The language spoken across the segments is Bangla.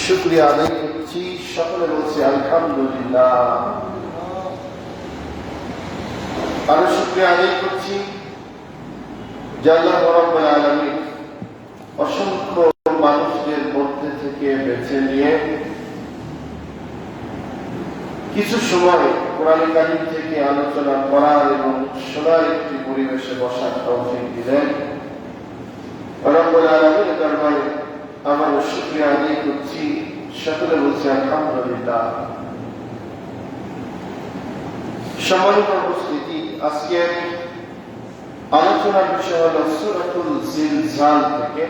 শুকরিয়া আদায় করছি, সকলে বলছি আলহামদুলিল্লাহ। আরো শুকরিয়া আদায় করছি যে আল্লাহ রাব্বুল আলামিন অসংখ্য মানুষদের মধ্যে থেকে বেছে নিয়ে কিছু সময় কোরআন কারীম থেকে আলোচনা করার এবং শোনার একটি পরিবেশে বসার তৌফিক দিলেন। রব্বুল আলামিনের দরবারে আমার শুকরিয়া আদায় করছি, সকলে বলছি আলহামদুলিল্লাহ। সম্মানিত উপস্থিতি, আজকের আলোচনার বিষয় হল সূরাতুল জিলজাল থেকে।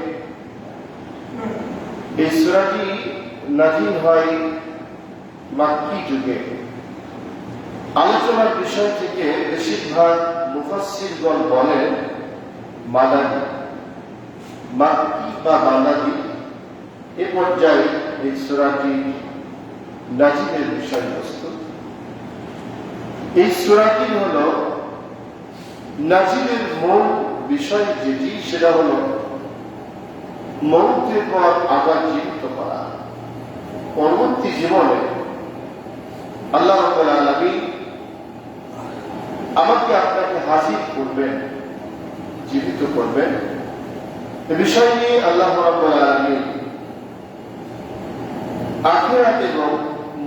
এই সূরাটি নাযিল হয় মাক্কি যুগে। আলোচনার বিষয় থেকে বেশিরভাগ মুফাসসিরগণ বলেন মাদানী, মাক্কি বা মাদানী। এ পর্যায়ে এই সূরাটি নাযিলের বিষয়বস্তু। এই সূরাটি হল নাযিলের মূল বিষয় যেটি, সেটা হল মওতের পর আবার জীবিত করা। পরবর্তী জীবনে আল্লাহ রাব্বুল আলামিন আমাকে আপনাকে হাজির করবেন, জীবিত করবেন। এ বিষয় নিয়ে আল্লাহ রাব্বুল আলামিন আখিরাত এবং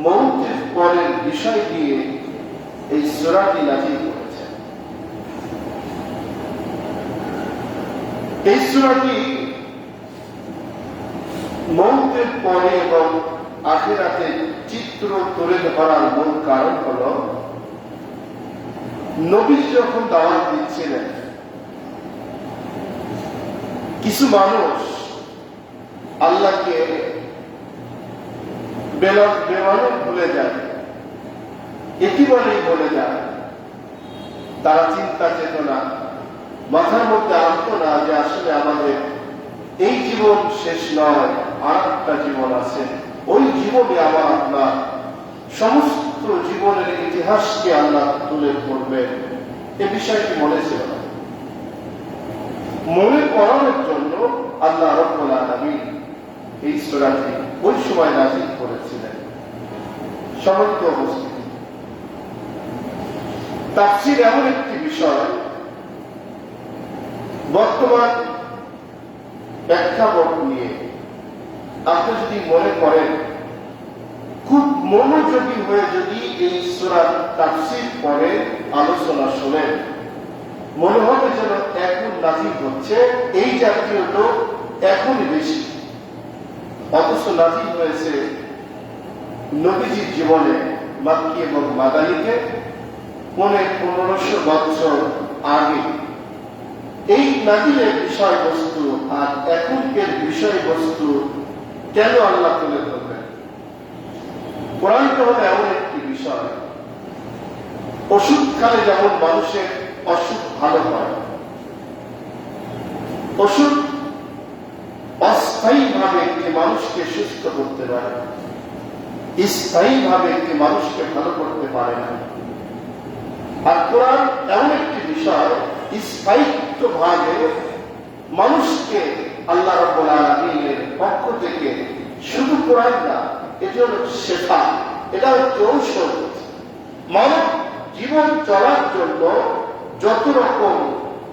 মওতের পরের বিষয় দিয়ে এই সূরাটি নাযিল করেছেন। এই সূরাটি মওতের পরে এবং আখিরাতের চিত্র তুলে ধরার মূল কারণ হল, নবী যখন দাওয়াত দিচ্ছিলেন, কিছু মানুষ আল্লাহকে বেমালুম ভুলে যায়, একেবারেই ভুলে যায়। তারা চিন্তা চেতনা মাথার মধ্যে আনতো না যে আসলে আমাদের এই জীবন শেষ নয়, আর একটা জীবন আছে। ওই জীবনে আমার আপনার সমস্ত জীবনের ইতিহাসকে আল্লাহ তুলে ধরবেন, এ বিষয়টি মনে ছিল না। মনে করানোর জন্য আল্লাহ রাব্বুল আলামিন এই সূরাটি ওই সময় নাযিল করেছিলেন। সম্মানিত উপস্থিতি, তাফসীর এমন একটি বিষয়, বর্তমান প্রেক্ষাপট নিয়ে আপনি যদি মনে করেন, খুব মনোযোগী হয়ে যদি এই সূরার তাফসীর পড়ে আলোচনা শোনেন, মনে হবে যেন এখন নাযিল হচ্ছে, এই জাতীয় লোক এখনই বেশি। অথচ নাযিল হয়েছে নবীজির জীবনে মাক্কি এবং মাদানীতে 1500 বছর আগে। এই নাযিলের বিষয়বস্তু আর এখনকার বিষয়বস্তু কেন আল্লাহ তুলে ধরবেন? কোরআনটা হলো এমন একটি বিষয়, ওষুধ খালে যেমন মানুষের অসুখ ভালো হয়, ওষুধ অস্থায়ী ভাবে একটি মানুষকে সুস্থ করতে পারে, স্থায়ী ভাবে একটি মানুষকে ভালো করতে পারে না। আর কোরআন এমন একটি বিষয়, স্থায়িত্ব ভাবে মানুষকে আল্লাহ রাব্বুল আলামিনের পক্ষ থেকে শুধু কোরআন না, এটি হল শেফা, এটা হচ্ছে ঔষধ। মানব জীবন চলার জন্য যত রকম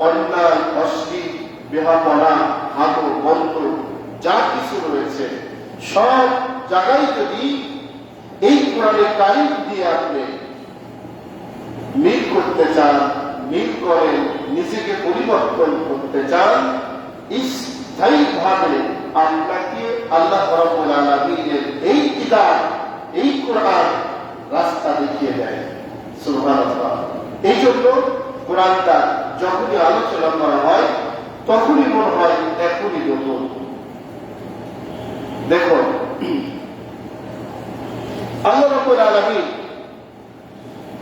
অন্যায়, অশ্লীল, বেহাপনা, ভালো মন্দ যা কিছু রয়েছে, সব জায়গায় যদি এই কোরআনে কারীম দিয়ে আপনি মিল করতে চান, মিল করেন, নিজেকে পরিবর্তন করতে চান, স্থায়ীভাবে আপনাকে আল্লাহ রাব্বুল আলামিনের এই কিতাব, এই কোরআন রাস্তা দেখিয়ে দেয়। সুবহানাল্লাহ। এই জন্য কোরআনটা যখনই আলোচনা করা হয়, তখনই মনে হয় এখনই নতুন। দেখুন, আল্লাহ রাব্বুল আলামিন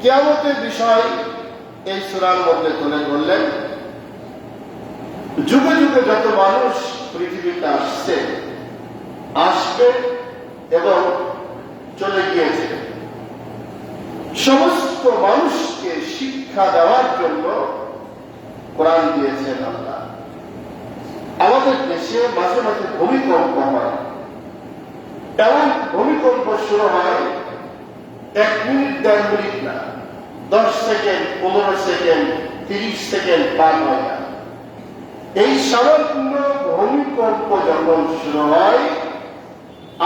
কিয়ামতের বিষয় এই সূরার মধ্যে তুলে ধরলেন। যুগে যুগে যত মানুষ পৃথিবীতে আসবে এবং চলে গিয়েছে, সমস্ত মানুষকে শিক্ষা দেওয়ার জন্য কোরআন দিয়েছেন আল্লাহ। আমাদের দেশে মাঝে মাঝে ভূমিকম্প হয়, এমন ভূমিকম্প শুরু হয় 1 মিনিট 1.5 মিনিট না, 10 সেকেন্ড, 15 সেকেন্ড, 30 সেকেন্ড পার হয় না। এই সামান্য ভূমিকম্প যখন শুরু হয়,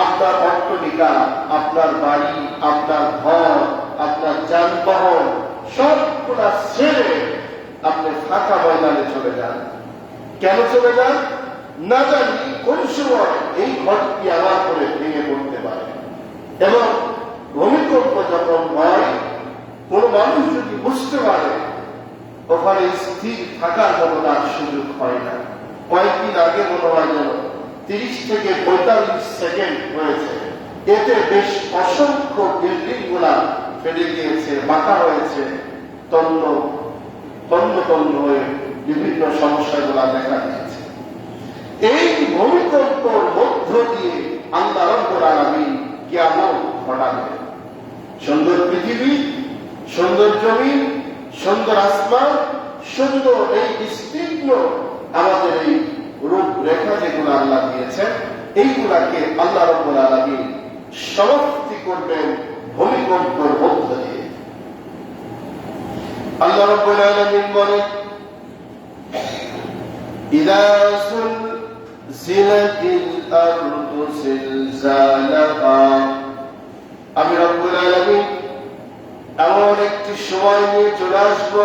আপনার অট্টালিকা, আপনার বাড়ি, আপনার ঘর, আপনার যানবাহন সবগুলা ছেড়ে আপনি ফাঁকা ময়দানে চলে যান। কেন চলে যান? না জানি কোন সময় এই ঘরটি আমার করে ভেঙে পড়তে পারে। এবং ভূমিকম্প যখন হয়, কোন মানুষ যদি বুঝতে পারে, ওখানে স্থির থাকার মতো তার সুযোগ হয় না। কয়েকদিন আগে মনে হয় যেন 30 থেকে 45 সেকেন্ড হয়েছে, এতে বেশ অসংখ্য বিল্ডিং গুলা ফেলে গিয়েছে, বাঁকা হয়েছে, তন্ন তন্ন হয়ে বিভিন্ন সমস্যাগুলা দেখা দিয়েছে। এই ভূমিকম্পের মধ্য দিয়ে আল্লাহ রাব্বুল আলামিন কিয়ামত ঘটাবেন। সুন্দর পৃথিবী, সুন্দর জমিন, সুন্দর আসমান, সুন্দর এই বিস্তীর্ণ আমাদের এই রূপরেখা যেগুলো আল্লাহ দিয়েছেন, এইগুলাকে আল্লাহ রাব্বুল আলামিন সমাপ্তি করবেন ভূমিকম্পের মধ্য দিয়ে। আল্লাহ রাব্বুল আলামিন বলেন, ইযা সুলজিলাতিল আরদু জিলজালাহা। আমি রাব্বুল আলামিন এমন একটি সময় নিয়ে চলে আসব,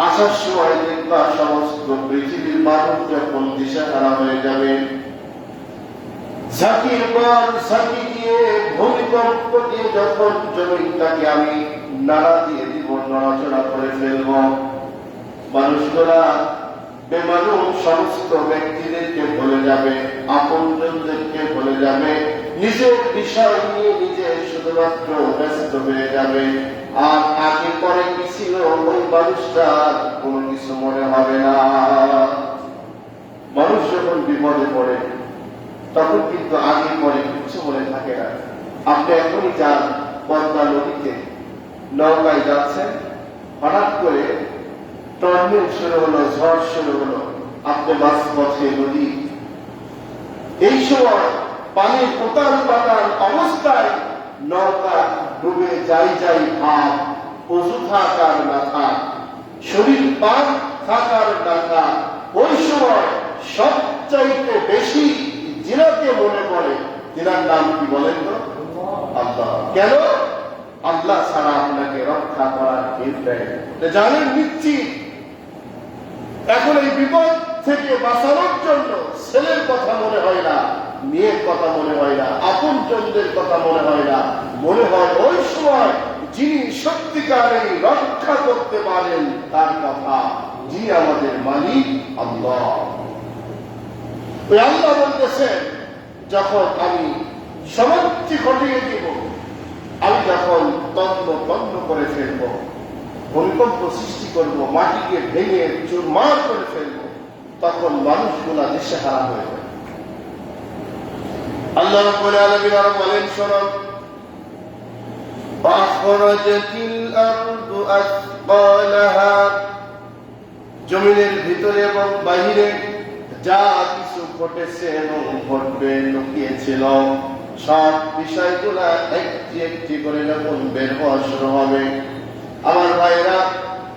আসার সময় দেখবা সমস্ত পৃথিবীর মানুষ যখন দিশাহারা হয়ে যাবে, ঝাঁকির পর ঝাঁকি দিয়ে, ভূমিকম্প দিয়ে যখন জমিনটাকে আমি নাড়া দিয়ে দিব, নড়াচড়া করে ফেলব, মানুষগুলা বেমানুষ সমস্ত ব্যক্তিদেরকে ভুলে যাবে, আপনজনদেরকে ভুলে যাবে, নিজের বিষয় নিয়ে নিজে শুধুমাত্র ব্যস্ত হয়ে যাবে। আর আগে পরে কি ছিল ওই মানুষটা কোনো কিছু মনে হবে না। মানুষ যখন বিপদে পড়ে তখন কিন্তু আগে পরে কিছু মনে থাকে না। আপনি এখনই যান পদ্মা নদীতে, নৌকায় যাচ্ছেন, হঠাৎ করে টর্নেডো শুরু হলো, ঝড় শুরু হলো, আপনি মাঝপথে নদী। এই সময় পানির উতাল পাতাল অবস্থায় নৌকা ডুবে যাই ভাব, অজু থাকার না থাক, শরীর পাক থাকার না থাক, ওই সময় সবচাইতে বেশি যিনাকে মনে পড়ে, তিনার নাম কি বলেন তো? আল্লাহ। কেন? আল্লাহ ছাড়া আপনাকে রক্ষা করার কেউ নেই। জানেন নিশ্চিত এখন এই বিপদ থেকে বাঁচানোর জন্য ছেলের কথা মনে হয় না, মেয়ের কথা মনে হয় না, আপন জনদের কথা মনে হয় না, মনে হয় ওই সময় যিনি সত্যিকারের রক্ষা করতে পারেন তার কথা, যিনি আমাদের মালিক আল্লাহ। ওই আল্লাহ বলতেছেন, যখন আমি সমাপ্তি ঘটিয়ে দিব, আমি যখন তন্ন করে ফেলব, ভূমিকম্প সৃষ্টি করব, মাটিকে ভেঙে চুরমার করে ফেলব, তখন মানুষগুলা দিশেহারা হয়ে যাবে। আল্লাহ রাব্বুল আলামিন আরো বলেন, শোনো, আখরাজাতিল আরদু আসকালাহা। জমিনের ভিতরে এবং বাহিরে যা কিছু ঘটেছে এবং ঘটবে, লুকিয়েছিল, সব বিষয়গুলা একটি একটি করে যখন বের হওয়া শুরু হবে, আমার ভাইরা,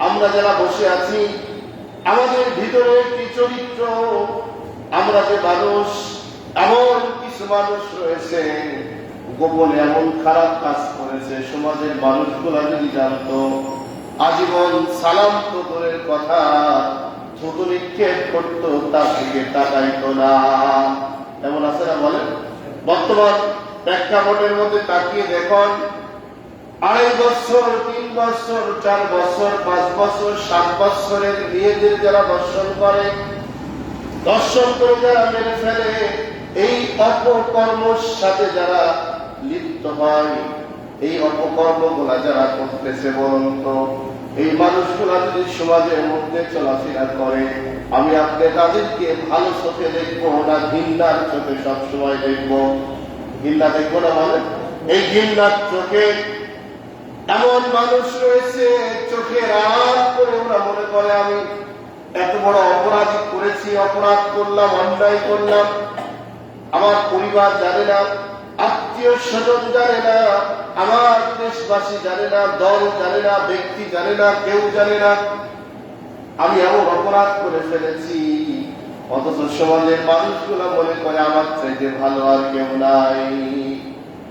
আমরা যারা বসে আছি, আমাদের ভিতরে একটি চরিত্র, আমরা যে মানুষ, এমন কিছু মানুষ রয়েছে গোপনে এমন খারাপ কাজ করেছে, সমাজের মানুষগুলা যদি জানতো, আজীবন সালাম তো দূরের কথা, থুতু নিক্ষেপ করতো, তার দিকে তাকাইতো না। এমন আছে না? বলেন। বর্তমান প্রেক্ষাপটের মধ্যে তাকিয়ে দেখুন, 2.5 বছর, 3 বছর, 4 বছর, 5 বছর, 7 বছরের মেয়েদের যারা দর্শন করে যারা মেরে ফেলে, এই অপকর্মের সাথে যারা লিপ্ত হয়, এই অপকর্মগুলা যারা করতেছে, বলুন তো এই মানুষগুলা যদি সমাজের মধ্যে চলাফেরা করে, আমি আপনি তাদেরকে ভালো চোখে দেখবো না ঘৃণার চোখে সবসময় দেখবো? ঘৃণা দেখবো না? মানে এই ঘৃণার চোখে এমন মানুষ রয়েছে, চোখে রাগ করে ওরা মনে করে আমি এত বড় অপরাধ করেছি, অপরাধ করলাম, অন্যায় করলাম, আমার পরিবার জানে না, আত্মীয় স্বজন জানে না, আমার দেশবাসী জানে না, দল জানে না, ব্যক্তি জানে না, কেউ জানে না আমি এমন অপরাধ করে ফেলেছি। অথচ সমাজের মানুষগুলো মনে করে আমার চাইতে ভালো আর কেউ নাই।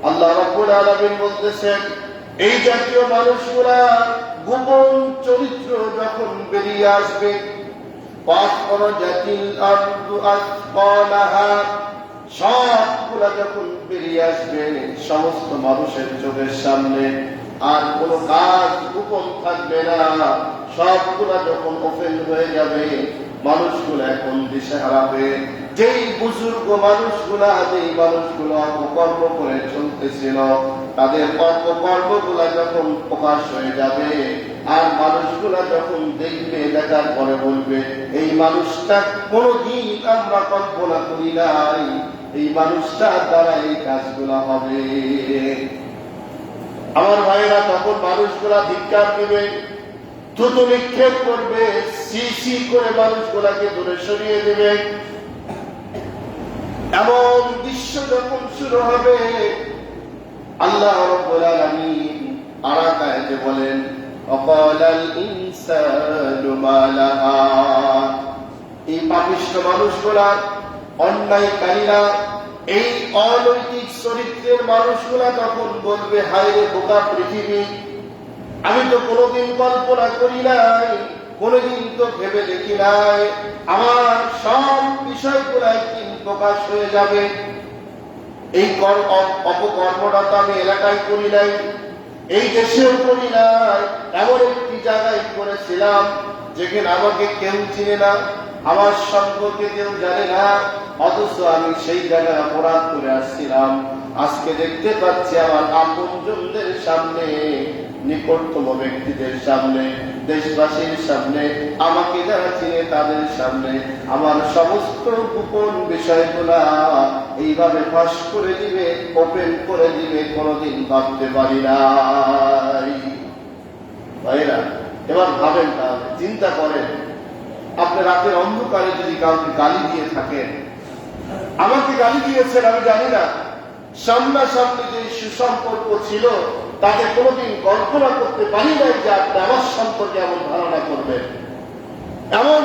আল্লাহ রাব্বুল আলামিন বলতেছেন, এই জাতীয় মানুষগুলা গোপন চরিত্র যখন বেরিয়ে আসবে, সবগুলা যখন বেরিয়ে আসবে সমস্ত মানুষের চোখের সামনে, আর কোন কাজ গোপন থাকবে না, সবগুলা যখন ওপেন হয়ে যাবে, মানুষগুলো এখন দিশে হারাবে। যেই বুজুর্গ মানুষগুলা, যেই মানুষগুলো অপকর্ম করে চলতেছিল, তাদের অপকর্মগুলা যখন প্রকাশ হয়ে যাবে, আর মানুষগুলা যখন দেখবে, দেখার পরে বলবে, এই মানুষটা কোনদিন আমরা কল্পনা করি নাই এই মানুষটার দ্বারা এই কাজগুলা হবে। আমার ভাইয়েরা, তখন মানুষগুলা ধিক্কার দিবে, থুতু নিক্ষেপ করবে, সি করে মানুষগুলাকে দূরে সরিয়ে দেবে। এমন দৃশ্য যখন শুরু হবে, আল্লাহ রাব্বুল আলামিন আরেক আয়াতে বলেন, ওয়াকালাল ইনসানু মা লাহা। এই পাপিষ্ঠ মানুষগুলা, অন্যায়কারীরা, এই অনৈতিক চরিত্রের মানুষগুলা তখন বলবে, হায় রে বোকা পৃথিবী, আমি তো কোনোদিন কল্পনা করি নাই, কোনোদিন তো ভেবে দেখি নাই, আমার সব বিষয়গুলো একদিন প্রকাশ হয়ে যাবে। এই অপকর্মটা তো আমি এলাকায় করি নাই, এই দেশেও করি নাই, এমন একটি জায়গায় করেছিলাম যেখানে আমাকে কেউ চিনে না, আমার সম্পর্কে কেউ জানে না, অথচ আমি সেই জায়গায় অপরাধ করে আসছিলাম। আজকে দেখতে পাচ্ছি আমার আপনজনদের সামনে, নিকটতম ব্যক্তিদের সামনে, দেশবাসীর সামনে, আমাকে যারা চিনে তাদের সামনে আমার সমস্ত গোপন বিষয়গুলা এইভাবে ফাঁস করে দিবে, ওপেন করে দিবে, কোনোদিন ভাবতে পারি নাই। ভাইরা, এবার ভাবেন, তাহলে চিন্তা করেন, আপনি রাতের অন্ধকারে যদি কাউকে গালি দিয়ে থাকেন, আমাকে গালি দিয়েছেন আমি জানি না, সামনাসামনি যে সুসম্পর্ক ছিল তাতে কোনোদিন কল্পনা করতে পারি নাই যে আপনি আমার সম্পর্কে এমন ধারণা করবেন। এমন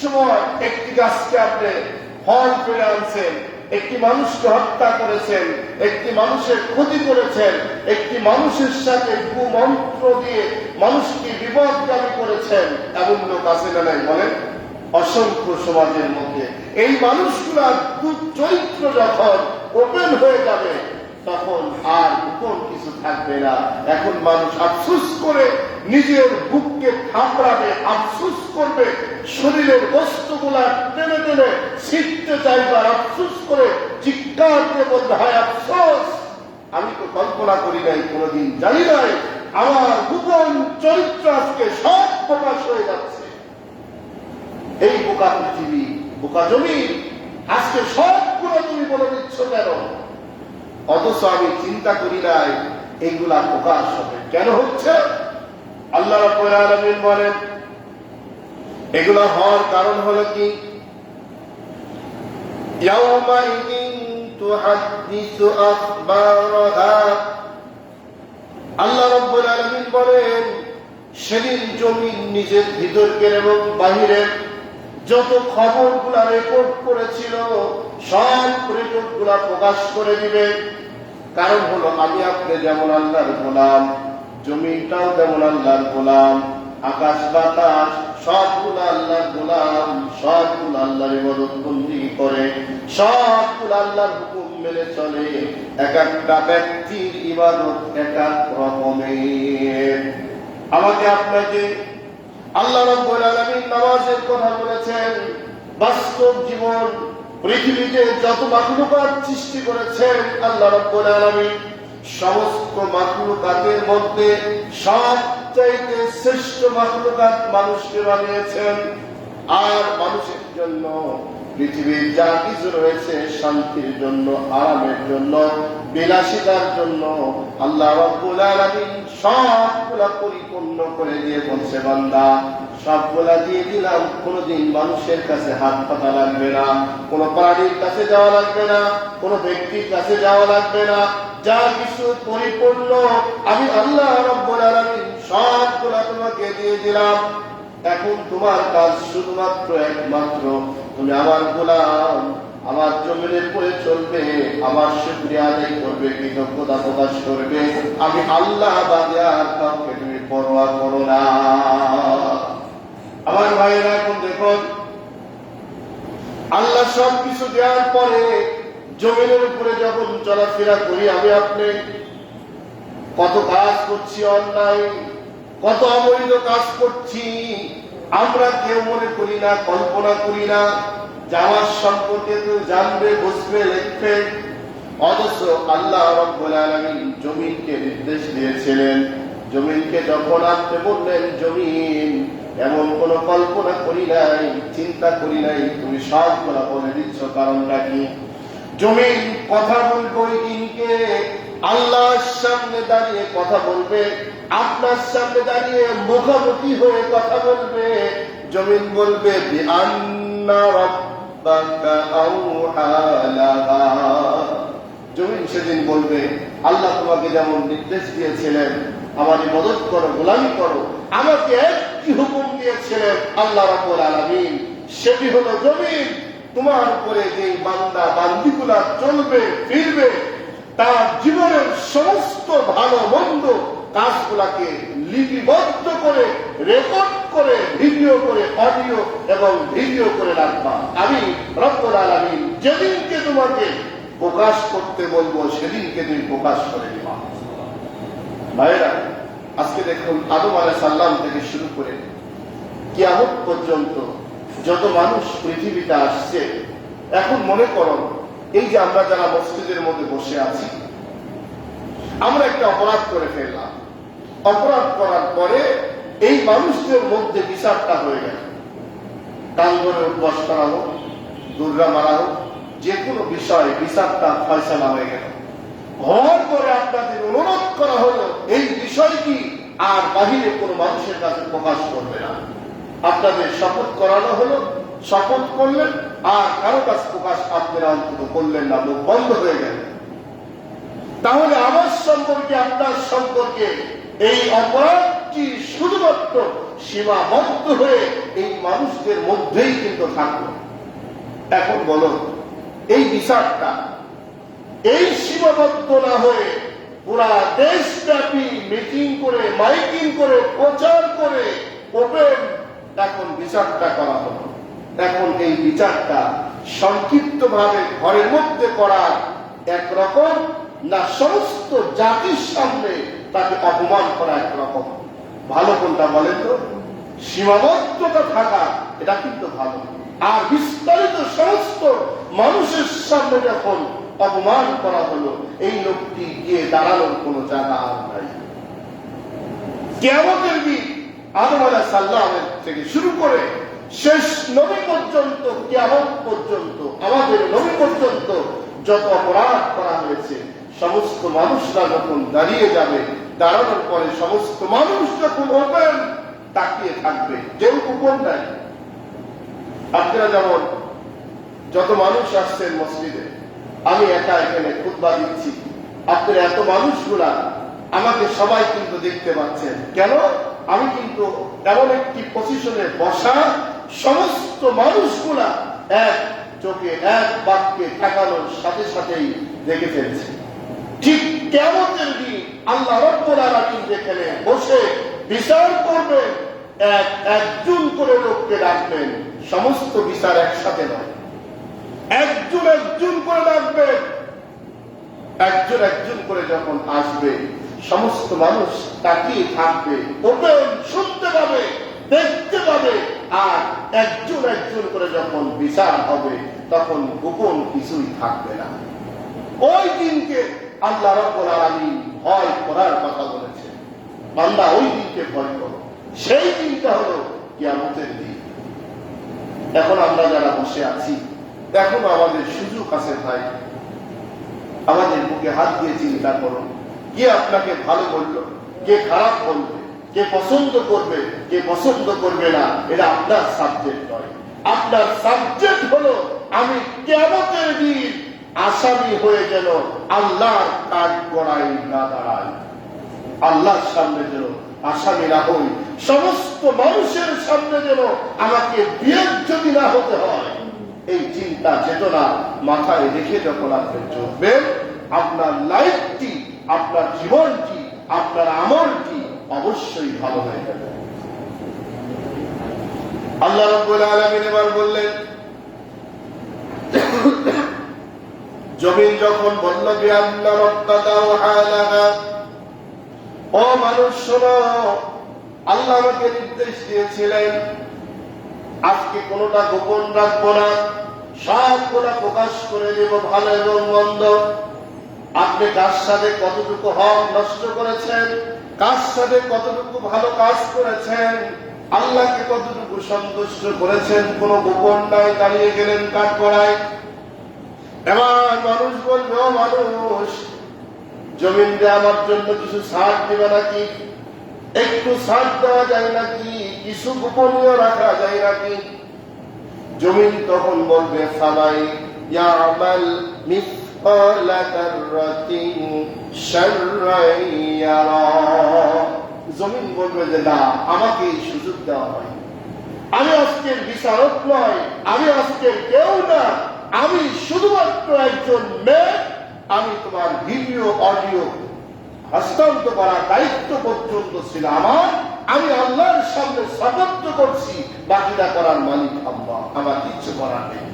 সময় একটি গাছকে আপনি ফল ফিরে আনছেন, একটি মানুষকে হত্যা করেছেন, একটি মানুষের ক্ষতি করেছেন, একটি মানুষের সাথে কুমন্ত্র দিয়ে মানুষকে বিপদগামী করেছেন, এমন লোক আছে না নাই বলেন? অসংখ্য সমাজের মধ্যে এই মানুষগুলার চরিত্র যখন ওপেন হয়ে যাবে, তখন আর গোপন কিছু থাকবে না। এখন মানুষ আফসোস করে নিজের বুককে থাপড়াবে, আফসোস করবে, শরীরের বস্তুগুলা টেনে টেনে ছিটতে চাইবে, আর আফসোস করে চিৎকার দিয়ে বলবে, হায় আফসোস, আমি তো কল্পনা করি নাই, কোনোদিন জানি নাই, আমার গোপন চরিত্র আজকে সব প্রকাশ হয়ে যাচ্ছে। এই বোকা পৃথিবী, বোকা জমি, আজকে সবগুলো তুমি বলে দিচ্ছ কেন? অথচ আমি চিন্তা করি নাই এইগুলা প্রকাশ হবে। কেন হচ্ছে? আল্লাহ রাব্বুল আলামিন বলেন, এগুলো হওয়ার কারণ হলো কি, ইয়াউমাইদিন তুহাদ্দিসু আখবারাহা। আল্লাহ রাব্বুল আলামিন বলেন, সেদিন জমিন নিজের ভিতরকে এবং বাহিরের যত খবরগুলা রেকর্ড করেছিল সব রেকর্ডগুলা প্রকাশ করে দিবে। কারণ হলো, আমি আপনি যেমন আল্লাহর গোলাম, জমিনটাও যেমন আল্লাহর গোলাম, আকাশ বাতাস সবগুলো আল্লাহর গোলাম, সবগুলো আল্লাহর ইবাদতবন্দি করে, সবগুলো আল্লাহর হুকুম মেনে চলে। এক একটা ব্যক্তির ইবাদত এক এক রকমের। আমাকে আপনাকে আল্লাহ রাব্বুল আলামিন নামাজের কথা বলেছেন। বাস্তব জীবন, পৃথিবীতে যত মাখলুকাত সৃষ্টি করেছেন আল্লাহ রাব্বুল আলামিন, সমস্ত মাখলুকাতের মধ্যে সবচাইতে শ্রেষ্ঠ মাখলুকাত মানুষকে বানিয়েছেন। আর মানুষের জন্য পৃথিবীর যা কিছু রয়েছে, শান্তির জন্য, আরামের জন্য, বিলাসিতার জন্য আল্লাহ রাব্বুল আলামিন সবগুলা পরিপূর্ণ করে দিয়ে বলছে, বান্দা সবগুলা দিয়ে দিলাম, কোনদিন মানুষের কাছে হাত পাতা লাগবে না, কোন প্রাণীর কাছে যাওয়া লাগবে না, কোন ব্যক্তির কাছে যাওয়া লাগবে না, যা কিছু পরিপূর্ণ আমি আল্লাহ রাব্বুল আলামিন সবগুলা তোমাকে দিয়ে দিলাম। এখন তোমার কাজ শুধুমাত্র একমাত্র তুমি আমার গোলাম, আমার জমিনের পরে চলবে, আমার শুকরিয়া আদায় করবে, কৃতজ্ঞতা প্রকাশ করবে। আমি আল্লাহ বাদে আর কাউকে তুমি পরোয়া করো না। আমার ভাইয়েরা, এখন দেখুন, আল্লাহ সবকিছু দেওয়ার পরে জমিনের উপরে যখন চলাফেরা করি, আমি আপনি কত কাজ করছি অন্যায়, কত অবৈধ কাজ করছি, আমরা কেউ মনে করি না, কল্পনা করি না যে আমার সম্পর্কে কেউ জানবে, বুঝবে, লিখবে। অথচ আল্লাহ রাব্বুল আলামিন জমিনকে নির্দেশ দিয়েছিলেন, জমিনকে যখন আপনি বললেন, জমিন এমন কোন কল্পনা করি নাই, চিন্তা করি নাই, তুমি সবগুলা বলে দিচ্ছ। কারণটা কি? জমিন কথা বলবো ওই দিনকে, আল্লাহর সামনে দাঁড়িয়ে কথা বলবে, আপনার সামনে দাঁড়িয়ে মুখোমুখি হয়ে কথা বলবে। জমিন বলবে বিআন্না রাব্বাকা আওহা লাহা। জমিন সেদিন বলবে, আল্লাহ তোমাকে যেমন নির্দেশ দিয়েছিলেন আমার ইবাদত করো, গোলামি করো, আমাকে একটি হুকুম দিয়েছিলেন আল্লাহ রাব্বুল আলামিন, সেটি হলো জমিন তোমার উপরে যে বান্দা বান্দিগুলা চলবে ফিরবে, তার জীবনের সমস্ত ভালো মন্দ কাজগুলাকে লিপিবদ্ধ করে, রেকর্ড করে, ভিডিও করে, অডিও এবং ভিডিও করে রাখবা। আমি রব্বুল আলামিন যেদিনকে তোমাকে প্রকাশ করতে বলবো সেদিনকে তুমি প্রকাশ করে দিবা। ভাইরা, আজকে দেখুন, আদম আলাইহিস সালাম থেকে শুরু করে কিয়ামত পর্যন্ত যত মানুষ পৃথিবীতে আসছে, এখন মনে করুন, এই যে আমরা যারা মসজিদের মধ্যে বসে আছি, আমরা একটা অপরাধ করে ফেললাম। অপরাধ করার পরে এই মানুষদের মধ্যে বিচারটা হয়ে গেল, কান ধরে উদ্বাস করা হোক, দুর্গা মারা হোক, যে কোনো বিষয়ে বিচারটা ফয়সালা হয়ে গেল। হওয়ার পরে আপনাদের অনুরোধ করা হলো এই বিষয়টি আর বাহিরে কোনো মানুষের কাছে প্রকাশ করবে না। আপনাদের শপথ করানো হলো, শপথ করলেন, আর কারো কাছে প্রকাশ আপনারা অন্তত করলেন না, মুখ বন্ধ হয়ে গেল। তাহলে আমার সম্পর্কে, আপনার সম্পর্কে এই অপরাধটি শুধুমাত্র সীমাবদ্ধ হয়ে এই মানুষদের মধ্যেই কিন্তু থাকলো। এখন বলো, এই বিচারটা এই সীমাবদ্ধ না হয়ে পুরা দেশব্যাপী মিটিং করে, মাইকিং করে, প্রচার করে, ওপেন এখন বিচারটা করা হলো। এখন এই বিচারটা সংক্ষিপ্ত ভাবে ঘরের মধ্যে করা একরকম, না সমস্ত জাতির সামনে তাকে অপমান করা একরকম? ভালো কোনটা বলেন তো? সীমাবদ্ধতা থাকা এটা কিন্তু ভালো, আর বিস্তারিত সমস্ত মানুষের সামনে যখন অপমান করা হলো, এই লোকটি গিয়ে দাঁড়ানোর কোন জায়গা আর নাই। কিয়ামতের দিন আদম আলাইহিস সালামের থেকে শুরু করে শেষ নবী পর্যন্ত, কিয়ামত পর্যন্ত, আমাদের নবী পর্যন্ত যত অপরাধ করা হয়েছে, সমস্ত মানুষরা যখন দাঁড়িয়ে যাবে, দাঁড়ানোর পরে সমস্ত মানুষ যখন ওপেন তাকিয়ে থাকবে, কেউ কুপন নাই। আপনারা যেমন যত মানুষ আসছেন মসজিদে, আমি একা এখানে খুতবা দিচ্ছি, আপনারা এত মানুষগুলা আমাকে সবাই কিন্তু দেখতে পাচ্ছেন। কেন? আমি কিন্তু এমন একটি পজিশনে বসা, সমস্ত মানুষগুলা এক চোখে, এক বাক্যে তাকানোর সাথে সাথেই দেখে ফেলছে। ঠিক কিয়ামতের দিন আল্লাহ রাব্বুল আলামিন যেখানে বসে বিচার করবেন, একজন করে লোককে ডাকবেন, সমস্ত বিচার একসাথে নয়, একজন একজন করে ডাকবেন। একজন একজন করে যখন আসবে, সমস্ত মানুষ তাকিয়ে থাকবে, ওপেন শুনতে পাবে, দেখতে পাবে, আর একজন একজন করে যখন বিচার হবে, তখন গোপন কিছুই থাকবে না। ওই দিনকে আল্লাহ রাব্বুল আলামিন ভয় করার কথা বলেছে। বান্দা, ওই দিনকে ভয় করো। সেই দিনটা হলো কিয়ামতের দিন। এখন আমরা যারা বসে আছি, এখনো আমাদের সুযোগ আছে ভাই, আমাদের বুকে হাত দিয়ে চিন্তা করো, কে আপনাকে ভালো বললো, কে খারাপ বলবে, কে পছন্দ করবে, কে পছন্দ করবে না, এটা আপনার সাবজেক্ট নয়। আপনার সাবজেক্ট হলো আমি কিয়ামতের দিন আসামি হয়ে যেন আল্লাহর কাঠগড়ায় না দাঁড়াই, আল্লাহর সামনে যেন আসামি না হই, সমস্ত মানুষের সামনে যেন আমাকে বিয়োজ্য না হতে হয়। এই চিন্তা চেতনা মাথায় রেখে যখন আপনি চলবেন, আপনার লাইফটি, আপনার জীবনটি, আপনার আমলটি অবশ্যই ভালো হয়ে যাবে। আল্লাহ রাব্বুল আলামিন এবার বললেন, জমিন যখন বলল বিআন্না রাব্বাকা ওয়াহালাহা, ও মানুষ শোনো, আল্লাহ আমাকে নির্দেশ দিয়েছিলেন আজকে কোনটা গোপন রাখবো না, সবগুলা প্রকাশ করে দেব, ভালো এবং মন্দ। আপনি কার সাথে কতটুকু হক নষ্ট করেছেন, কার সাথে কতটুকু ভালো কাজ করেছেন, আল্লাহকে কতটুকু সন্তুষ্ট করেছেন, কোন গোপন নাই, দাঁড়িয়ে গেলেন কাঠগড়ায়। এবার মানুষ বলবে, ও মানুষ, জমিন দিয়ে আমার জন্য কিছু ছাড় দিবে নাকি, একটু ছাড় দেওয়া যায় নাকি, কিছু গোপনীয় রাখা যায় নাকি? জমিন তখন বলবে, ফালাই ইয়ামাল মিসকালা যাররাতিন শাররান ইয়ারা। জমিন বলবে যে না, আমাকে এই সুযোগ দেওয়া হয়, আমি আজকের বিচারক নয়, আমি আজকের কেউ না, আমি শুধুমাত্র একজন মেয়ে। আমি তোমার ভিডিও অডিও হস্তান্তর করার দায়িত্ব পর্যন্ত ছিল আমার, আমি আল্লাহর সামনে শপথ করছি, বাকিটা করার মালিক আল্লাহ, আমার কিচ্ছু করার নেই।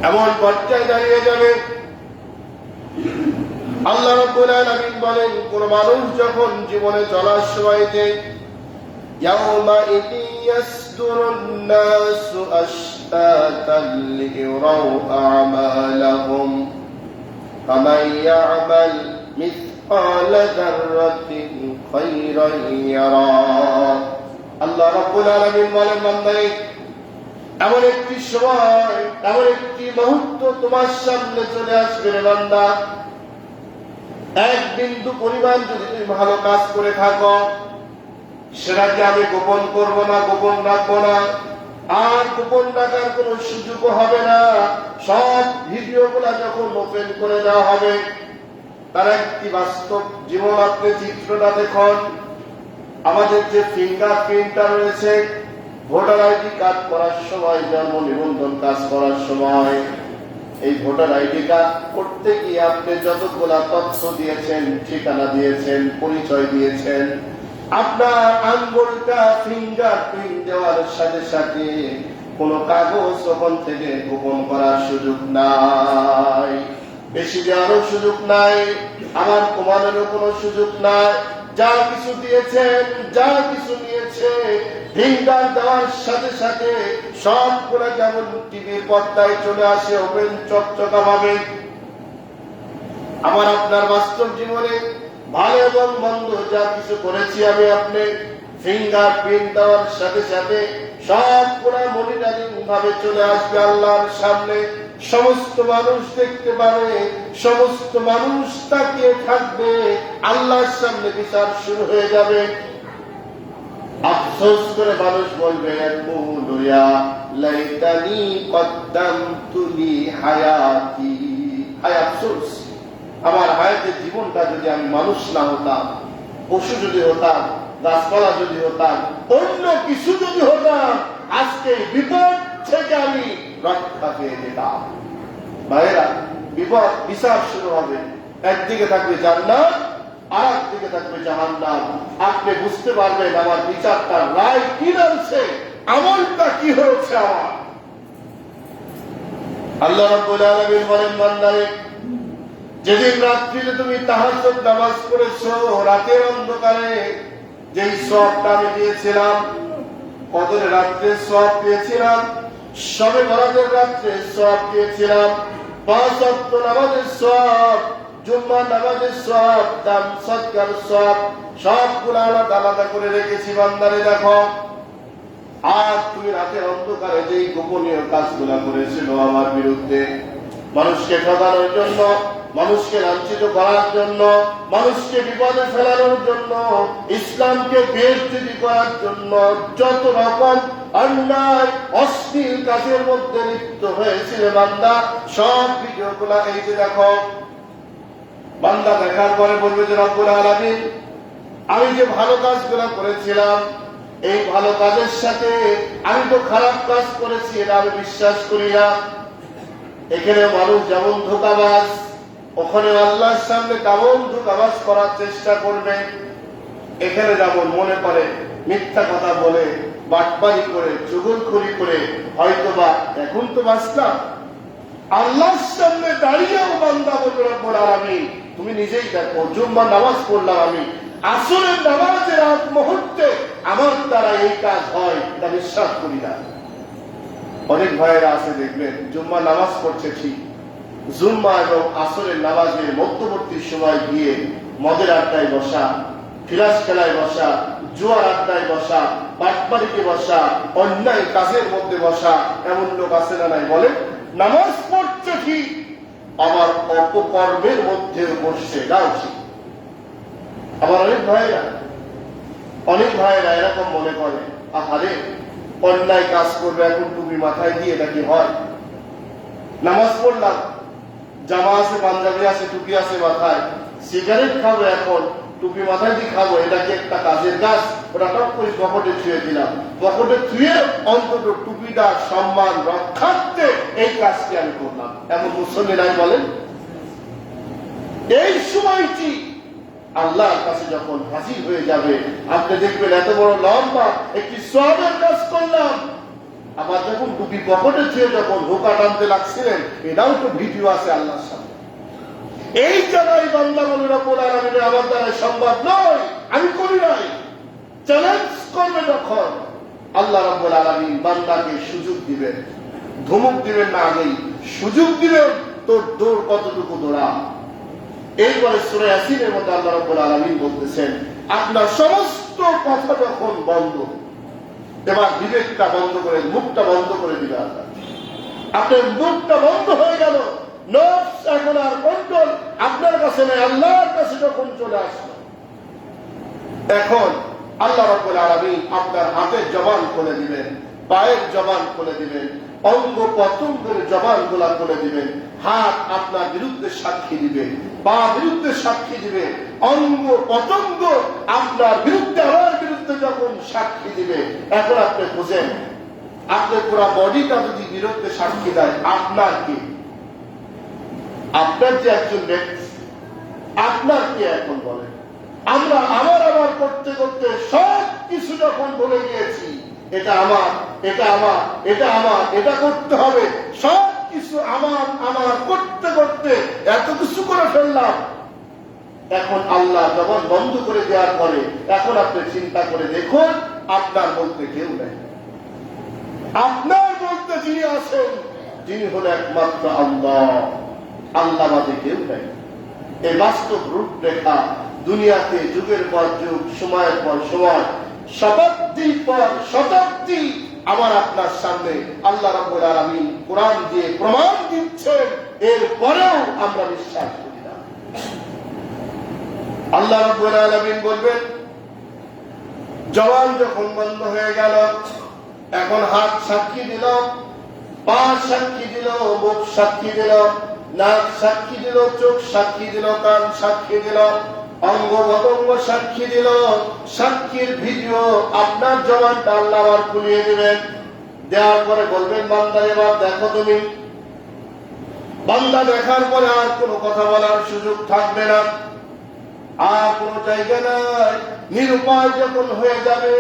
এমন পর্যায়ে দাঁড়িয়ে যাবে। আল্লাহ রাব্বুল আলামিন বলেন, কোন মানুষ যখন জীবনে চলার সময়তে ইয়াউমাইযি ইয়াসদুরুন নাসু আশতাতান লিইরাউ আমালাহুম ফামান ইয়ামাল মিসকালা যাররাতিন খায়রান ইয়ারা। আল্লাহ রাব্বুল আলামিন বলেন, বান্দারে, এমন একটি সময়, এমন একটি মুহূর্ত তোমার সামনে চলে আসবে রে বান্দা, এক বিন্দু পরিমাণ যদি তুমি ভালো কাজ করে থাকো, সেটাকে আমি গোপন করব না, গোপন রাখবো না, আর গোপন রাখার কোন সুযোগ হবে না। সব ভিডিও গুলা যখন ওপেন করে দেওয়া হবে, তার একটি বাস্তব জীবন আপনি চিত্রটা দেখুন। আমাদের যে ফিঙ্গার প্রিন্টটা রয়েছে, ভোটার আইডি কার্ড করার সময়, জন্ম নিবন্ধন কাজ করার সময়, এই ভোটার আইডি কার্ড করতে গিয়ে আপনি যতগুলা তথ্য দিয়েছেন, ঠিকানা দিয়েছেন, পরিচয় দিয়েছেন, আপনার আঙ্গুলটা ফিঙ্গার প্রিন্ট দেওয়ার সাথে সাথে কোন কাগজ ওখান থেকে গোপন করার সুযোগ নাই, বেশি দেওয়ারও সুযোগ নাই, আবার কমানোরও কোনো সুযোগ নাই। যা কিছু দিয়েছেন, যা কিছু নিয়েছে, ফিঙ্গার দেওয়ার সাথে সাথে সবগুলা যেমন টিভির পর্দায় চলে আসে ওপেন চকচকা ভাবে, আমার আপনার বাস্তব জীবনে ভালো এবং মন্দ যা কিছু করেছি আমি আপনি, ফিঙ্গার প্রিন্ট দেওয়ার সাথে সাথে সবগুলা মনিটরিং ভাবে চলে আসবে আল্লাহর সামনে। সমস্ত মানুষ দেখতে পাবে, সমস্ত মানুষ তাকিয়ে থাকবে, আল্লাহর সামনে বিচার শুরু হয়ে যাবে। আফসোস করে মানুষ বলবে, ইয়া লাইতানি কদ্দামতু লি হায়াতি, হায় আফসোস, আমার হায়াতের জীবনটা যদি আমি মানুষ না হতাম, পশু যদি হতাম, গাছপালা যদি হতাম, অন্য কিছু যদি হতাম, আজকে বিপদ থেকে আমি রক্ষা পেয়ে যেতাম। ভাইয়েরা, বিপদ বিচার শুরু হবে, একদিকে থাকবে জান্নাত, আর একদিকে থাকবে জাহান্নাম। আপনি বুঝতে পারবেন আমার বিচারটা রায় কি নামছে, আমলটা কি হয়েছে আমার। আল্লাহ রাব্বুল আলামিন বলেন, বান্দারে, যেদিন রাত্রিতে তুমি তাহাজ্জুদ নামাজ পড়েছো, রাতের অন্ধকারে যেই সওয়াবটা আমি দিয়েছিলাম, কদরের রাত্রে সওয়াব পেয়েছিলাম, শবে বরাতের রাত্রে সওয়াব দিয়েছিলাম, 5 ওয়াক্ত নামাজের সওয়াব, জুম্মা নামাজের সওয়াব, দান সদকার সওয়াব, সবগুলো আলাদা আলাদা করে রেখেছি। বান্দারে দেখো, আর তুমি রাতের অন্ধকারে যেই গোপনীয় কাজগুলা করেছিল আমার বিরুদ্ধে, মানুষকে ঠকানোর জন্য, মানুষকে লাঞ্ছিত করার জন্য, মানুষকে বিপদে ফেলানোর জন্য, ইসলামকে বেইজ্জতি করার জন্য যত রকম অন্যায় অশ্লীল কাজের মধ্যে লিপ্ত হয়েছিল বান্দা, সব ভিডিওগুলা এই যে দেখো। বান্দা দেখার পরে বলবে যে রব্বুল আলামিন, আমি যে ভালো কাজগুলা করেছিলাম, এই ভালো কাজের সাথে আমি তো খারাপ কাজ করেছি, এটা আমি বিশ্বাস করি না। এখানে মানুষ যেমন ধোঁকাবাজ, ওখানে আল্লাহর সামনে তেমন ধোঁকাবাজ করার চেষ্টা করবে। এখানে যেমন মনে করে মিথ্যা কথা বলে, বাটপারি করে, চুগলখড়ি করে, হয়তোবা এখন তো বাঁচলাম, আল্লাহর সামনে দাঁড়িয়েও বান্দা বলবে রব্বুল আলামিন, তুমি নিজেই দেখো, জুম্মার নামাজ পড়লাম আমি, আসরের নামাজের আগ মুহূর্তে আমার দ্বারা এই কাজ হয়, তা বিশ্বাস করি না। অনেক ভাইয়েরা আছে দেখবেন, জুম্মা নামাজ পড়ছে ঠিক, জুম্মা এবং আসরের নামাজের মধ্যবর্তী সময় গিয়ে মদের আড্ডায় বসা, ফিরাস খেলায় বসা, জুয়ার আড্ডায় বসা, বাটপারিতে বসা, অন্যায় কাজের মধ্যে বসা, এমন লোক আছে না নাই বলে? নামাজ পড়ছে ঠিক, আবার অপকর্মের মধ্যে বসছে, এটাও ঠিক। আবার অনেক ভাইয়েরা এরকম মনে করে, আহারে অন্যায় কাজ করবে এখন টুপি মাথায় দিয়ে নাকি হয়? নামাজ পড়লাম, জামা আছে, পাঞ্জাবি আছে, টুপি আছে মাথায়, সিগারেট খাবো এখন, টুপি মাথায় দিয়ে খাবো, এটা কি একটা কাজের কাজ? ওটা টপ করে পকেটে ছুঁয়ে দিলাম, পকেটে ছুঁয়ে অন্তত টুপিটা সম্মান রক্ষার্থে এই কাজটি আমি করলাম। এমন মুসল্লিরাই বলেন। এই সময়টি আল্লাহর কাছে যখন হাজির হয়ে যাবে, আপনি দেখবেন এত বড় লম্বা একটি সওয়াবের কাজ করলাম, আবার যখন টুপি পকেটে ছুঁয়ে যখন ধোঁকা টানতে লাগছিলেন, এটাও তো ভিডিও আছে আল্লাহর সামনে। এই জায়গায় বান্দা বলে রব্বুল আলামিন, আমার দ্বারা সম্ভব নয়, আমি করি নাই, চ্যালেঞ্জ করবে যখন, আল্লাহ রাব্বুল আলামিন বান্দাকে সুযোগ দিবেন, ধমক দিবেন না, আগেই সুযোগ দিবেন, তোর দৌড় কতটুকু দৌড়া। এইবারে সূরা ইয়াসিনের মধ্যে আল্লাহ রাব্বুল আলামিন বলতেছেন, আপনার সমস্ত কথা যখন বন্ধ, এবার বিবেকটা বন্ধ করে, মুখটা বন্ধ করে দিবে আল্লাহ। আপনার মুখটা বন্ধ হয়ে গেল, নফস এখন আর কন্ট্রোল আপনার কাছে নেই, আল্লাহর কাছে যখন চলে আসলো, এখন আল্লাহ রাব্বুল আলামিন আপনার হাতের জবান খুলে দিবেন, পায়ের জবান খুলে দিবেন, অঙ্গ প্রত্যঙ্গের জবান গুলা খুলে দিবেন। হাত আপনার বিরুদ্ধে সাক্ষী দিবে, পা বিরুদ্ধে সাক্ষী দিবে, অঙ্গ প্রত্যঙ্গ আপনার বিরুদ্ধে, আমার বিরুদ্ধে যখন সাক্ষী দিবে, এখন আপনি বুঝেন, আপনার পুরো বডিটা যদি বিরুদ্ধে সাক্ষী দেয়, আপনার কি? আপনার যে একজন ব্যক্তি, আপনার কি এখন বলেন? আমরা আমার করতে করতে সব কিছু যখন বলে গিয়েছি, এটা আমার, এটা আমার, এটা আমার, এটা করতে হবে, সব কিছু আমার করতে করতে এত কিছু করে ফেললাম। এখন আল্লাহ যখন বন্ধ করে দেওয়ার পরে, এখন আপনি চিন্তা করে দেখুন, আপনার বলতে কেউ নেই। আপনার বলতে যিনি আছেন, যিনি হলো একমাত্র আল্লাহ, আল্লাহ বাদে কেউ নেই। এই বাস্তব রূপরেখা দুনিয়াতে যুগের পর যুগ, সময়ের পর সময়, শতাব্দীর পর শতাব্দী আমার আপনার সামনে আল্লাহ রাব্বুল আলামিন কোরআন দিয়ে প্রমাণ দিচ্ছেন, এরপরেও আমরা বিশ্বাস করি না। আল্লাহ রাব্বুল আলামিন বলবেন, জবান যখন বন্ধ হয়ে গেল, এখন হাত সাক্ষী দিল, পা সাক্ষী দিল, মুখ সাক্ষী দিল, নাক সাক্ষী দিল, চোখ সাক্ষী দিল, কান সাক্ষী দিল, অঙ্গ প্রত্যঙ্গ সাক্ষী দিল। সাক্ষীর ভিডিও আপনার জবানটা আল্লাহ আবার খুলিয়ে দিবেন, দেওয়ার পরে বলবেন, বান্দা এবার দেখো তুমি। বান্দা দেখার পরে আর কোনো কথা বলার সুযোগ থাকবে না, আর কোনো জায়গা নাই, নিরুপায় যখন হয়ে যাবে,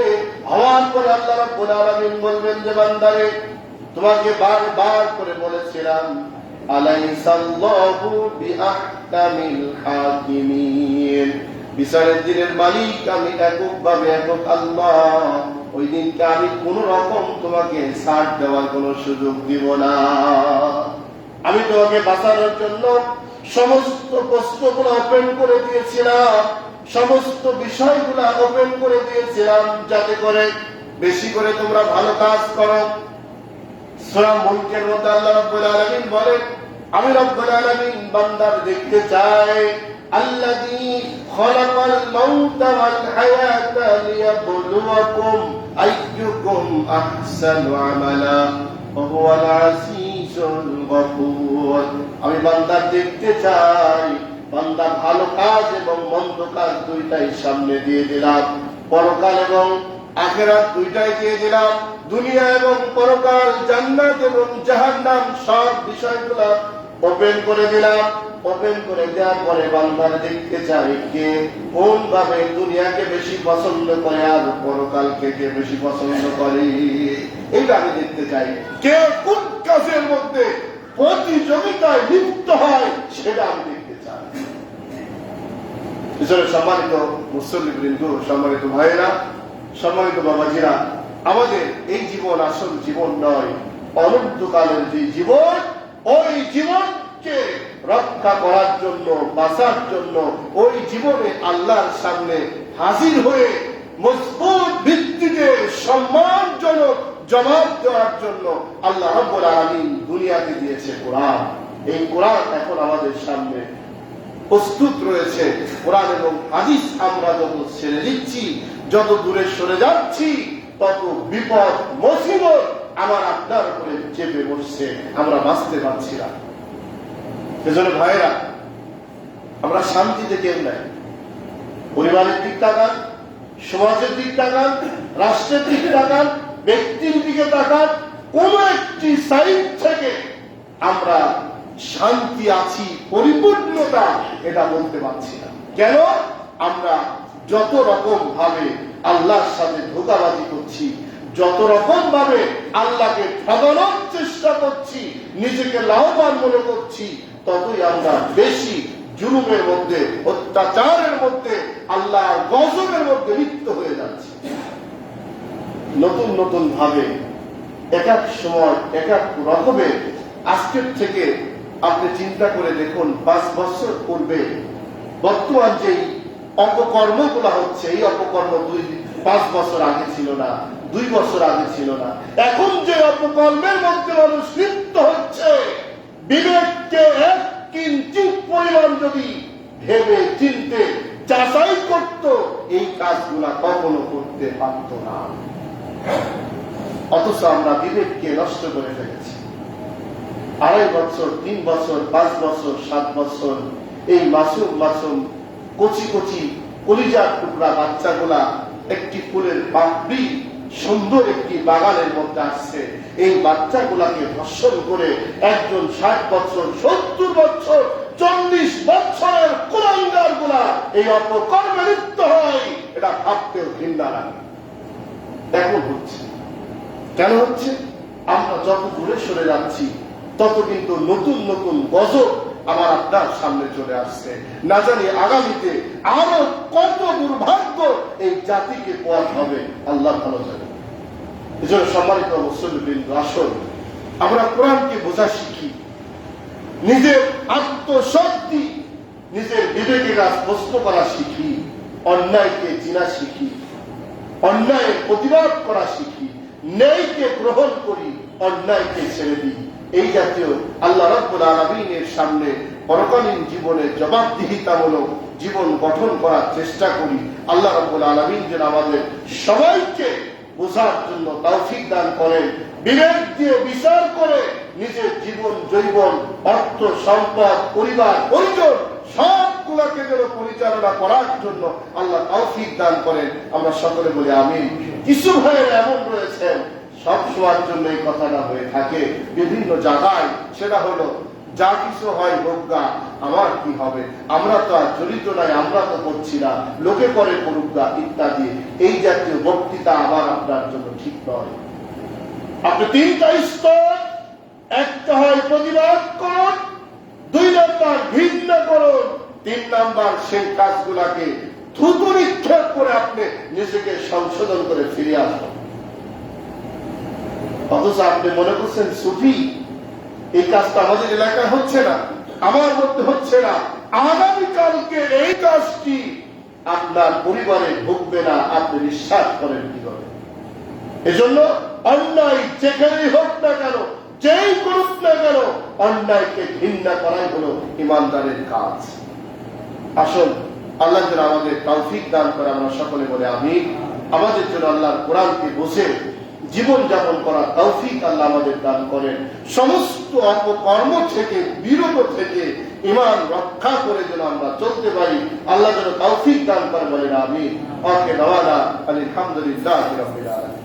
হওয়ার পরে আল্লাহ রাব্বুল আলামিন বলবেন যে, বান্দারে তোমাকে বারবার করে বলেছিলাম, আলাইসাল্লাহু বিআহকামিল হাকিমিন, বিচারের দিনের মালিক আমি, এককভাবে একক আল্লাহ। ওই দিনকে আমি কোন রকম তোমাকে ছাড় দেওয়ার কোন সুযোগ দিব না। আমি তোমাকে বাঁচানোর জন্য সমস্ত প্রশ্নগুলো ওপেন করে দিয়েছিলাম, সমস্ত বিষয়গুলো ওপেন করে দিয়েছিলাম, যাতে করে বেশি করে তোমরা ভালো কাজ করো। সূরা মুলকের মধ্যে আল্লাহ রাব্বুল আলামিন বলেন, আমি রব্বুল আলামিন বান্দার দেখতে চাই আল্লাযী খালাকাল মাউতা ওয়াল হায়াতা লিয়াবলুয়াকুম আইয়ুকুম আহসানু আমালা ওয়া হুয়াল আজিজুল গফুর। আমি বান্দার দেখতে চাই, বান্দা ভালো কাজ এবং মন্দ কাজ দুইটাই সামনে দিয়ে দিলাম, পরকাল এবং আখিরাত দুইটাই দিয়ে দিলাম, দুনিয়া এবং পরকাল, জান্নাত এবং জাহান্নাম সব বিষয়গুলো ওপেন করে দিলাম। ওপেন করে দেওয়ার পরে বান্দার দেখতে চাই কে কোন ভাবে দুনিয়াকে বেশি পছন্দ করে আর পরকালকে কে বেশি পছন্দ করে, এইটা আমি দেখতে চাই। কে কোন কাজের মধ্যে প্রতিযোগিতায় লিপ্ত হয় সেটা আমি দেখতে চাই। সম্মানিত মুসল্লিবৃন্দ, সম্মানিত ভাইয়েরা, সম্মানিত বাবাজিরা, আমাদের এই জীবন আসল জীবন নয়, অনন্তকালের যে জীবন, ওই জীবনকে রক্ষা করার জন্য, বাঁচার জন্য, ওই জীবনে আল্লাহর সামনে হাজির হয়ে মজবুত ভিত্তিতে সম্মানজনক জবাব দেওয়ার জন্য আল্লাহ রাব্বুল আলামিন দুনিয়াতে দিয়েছে কোরআন। এই কোরআন এখন আমাদের সামনে প্রস্তুত রয়েছে। কোরআন এবং হাদিস আমরা যত ছেড়ে দিচ্ছি, যত দূরে সরে যাচ্ছি, তত বিপদ মুসিবত আমার আপনার উপরে চেপে বসছে, আমরা বাঁচতে পারছি না। এজন্য ভাইয়েরা, আমরা শান্তিতে কেউ নাই। পরিবারের দিক তাকান, সমাজের দিক তাকান, রাষ্ট্রের দিক তাকান, ব্যক্তির দিকে তাকান, কোন একটি সাইড থেকে আমরা শান্তি আছি, পরিপূর্ণতা এটা বলতে পারছি না। কেন? আমরা যত রকম ভাবে আল্লাহর সাথে ধোঁকাবাজি করছি, যত রকম ভাবে আল্লাহকে ঠকানোর চেষ্টা করছি, নিজেকে লাভবান মনে করছি, ততই আমরা বেশি জুলুমের মধ্যে, অত্যাচারের মধ্যে, আল্লাহর গজবের মধ্যে লিপ্ত হয়ে যাচ্ছে। নতুন নতুন ভাবে এক এক সময় এক এক রকমের, আজকের থেকে আপনি চিন্তা করে দেখুন, 5 বছর পূর্বে বর্তমান যে অপকর্মগুলো হচ্ছে, এই অপকর্ম 5 বছর আগে ছিল না, 2 বছর আগে ছিল না। এখন যে অপকর্মের মধ্যে মানুষ লিপ্ত হচ্ছে, বিবেককে এক কিঞ্চিত পরিমাণ যদি ভেবে চিনতে যাচাই করত, এই কাজগুলা কখনো করতে পারত না। অথচ আমরা বিবেককে নষ্ট করে ফেলেছি। 2.5 বছর, 3 বছর, 5 বছর, 7 বছর, এই মাসুম মাসুম কচি কচি কলিজার টুকরা বাচ্চাগুলা একটি ফুলের পাপড়ি সুন্দর একটি বাগানের মধ্যে আসছে। এই বাচ্চাগুলাকে ধর্ষণ করে একজন 60 বছর, 70 বছর, 40 বছরের কুলাঙ্গার গুলা এই অপকর্মে লিপ্ত হয়, এটা ভাবতেও ঘৃণা লাগে। এখন হচ্ছে, কেন হচ্ছে? আমরা যত দূরে সরে যাচ্ছি, তত কিন্তু নতুন নতুন গজব আমার আপনার সামনে চলে আসছে। না জানি আগামীতে আরো কত দুর্ভাগ্য এই জাতিকে পোয়াতে হবে, আল্লাহ ভালো জানে। এজন্য সম্মানিত মুসল্লিবৃন্দ, আসুন আমরা কোরআনকে বোঝা শিখি, নিজের আত্মশক্তি, নিজের বিবেকের প্রশ্ন করা শিখি, অন্যায়কে চিনা শিখি, অন্যায়ের প্রতিবাদ করা শিখি, ন্যায়কে গ্রহণ করি, অন্যায়কে ছেড়ে দিই। এই জাতীয় আল্লাহ রাব্বুল আলামিনের সামনে পরকালীন জীবনে জবাবদিহিতামূলক জীবন গঠন করার চেষ্টা করি। আল্লাহ রাব্বুল আলামিন যেন আমাদের সবাইকে বোঝার জন্য তৌফিক দান করেন, বিবেক দিয়ে বিচার করে নিজের জীবন, জৈবন, অর্থ, সম্পদ, পরিবার, পরিজন সবগুলোকে যেন পরিচালনা করার জন্য আল্লাহ তৌফিক দান করেন। আমরা সকলে বলি আমিন। কিছু ভাইয়ের এমন রয়েছেন, সব সময়ের জন্য এই কথাটা হয়ে থাকে বিভিন্ন জায়গায়, সেটা হলো যা কিছু হয় হোকগা, আমার কি হবে, আমরা তো আর জড়িত নাই, আমরা তো করছি না, লোকে করে করুকগা ইত্যাদি। এই জাতীয় বক্তৃতা আমার আপনার জন্য ঠিক নয়। আপনি 3টা স্তর, একটা হয় প্রতিবাদ করুন, 2 নম্বর ঘৃণা করুন, 3 নম্বর সেই কাজগুলাকে থুতু নিক্ষেপ করে আপনি নিজেকে সংশোধন করে ফিরে আসুন। অথচ আপনি মনে করছেন সুফি, এই কাজটা আমাদের এলাকায় হচ্ছে না, আমার মধ্যে হচ্ছে না, আগামীকালকে এই কাজটি আপনার পরিবারে ঢুকবে না, আপনি বিশ্বাস করেন কি করে? এজন্য অন্যায় যেখানেই হোক না কেন, যেই করুক না কেন অন্যায়কে ঘৃণা করাই হলো ইমানদারের কাজ। আসুন আল্লাহ যেন আমাদের তৌফিক দান করে, আমরা সকলে বলে আমিন। আমাদের জন্য আল্লাহর কোরআনকে বুঝে জীবন যাপন করার তৌফিক আল্লাহ আমাদের দান করেন। সমস্ত অপকর্ম থেকে বিরত থেকে ঈমান রক্ষা করে যেন আমরা চলতে পারি, আল্লাহ যেন তৌফিক দান করে, বলেন আমিন। আখির দাওয়ানা আলহামদুলিল্লাহি রাব্বিল আলামিন।